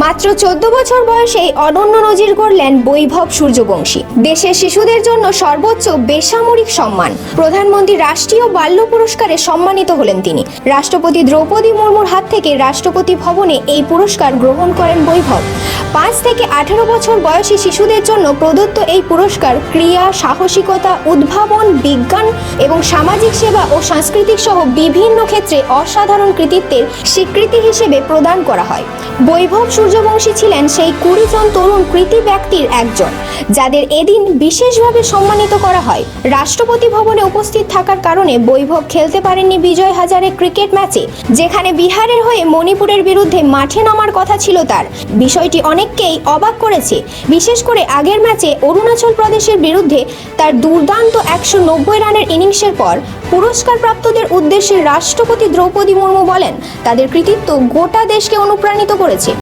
মাত্র 14 বছর বয়সে অনন্য নজির গড়লেন বৈভব সূর্যবংশী। দেশের শিশুদের জন্য সর্বোচ্চ বেসামরিক সম্মান প্রধানমন্ত্রী রাষ্ট্রীয় বাল্য পুরস্কারে সম্মানিত হলেন তিনি। রাষ্ট্রপতি দ্রৌপদী মুর্মুর হাত থেকে রাষ্ট্রপতি ভবনে এই পুরস্কার গ্রহণ করেন বৈভব। 5 থেকে 18 বছর বয়সী শিশুদের জন্য প্রদত্ত এই পুরস্কার ক্রিয়া, সাহসিকতা, উদ্ভাবন, বিজ্ঞান এবং সামাজিক সেবা ও সাংস্কৃতিক সহ বিভিন্ন ক্ষেত্রে অসাধারণ কৃতিত্বের স্বীকৃতি হিসেবে প্রদান করা হয়। বৈভব সূর্যবংশী ছিলেন সেই 20 জন তরুণ কৃতি ব্যক্তির একজন, যাদের এদিন বিশেষভাবে সম্মানিত করা হয়। রাষ্ট্রপতি ভবনে উপস্থিত থাকার কারণে বৈভব খেলতে পারেননি বিজয় হাজারে ক্রিকেট ম্যাচে, যেখানে বিহারের হয়ে মণিপুরের বিরুদ্ধে মাঠে নামার কথা ছিল তার। বিষয়টি অনেককেই অবাক করেছে, বিশেষ করে আগের ম্যাচে অরুণাচল প্রদেশের বিরুদ্ধে তার দুর্দান্ত 190 রানের ইনিংসের পর পুরস্কার প্রাপ্তদের উদ্দেশ্যে রাষ্ট্রপতি দ্রৌপদী মুর্মু বলেন, তাদের কৃতিত্ব গোটা দেশকে অনুপ্রাণিত করেছে।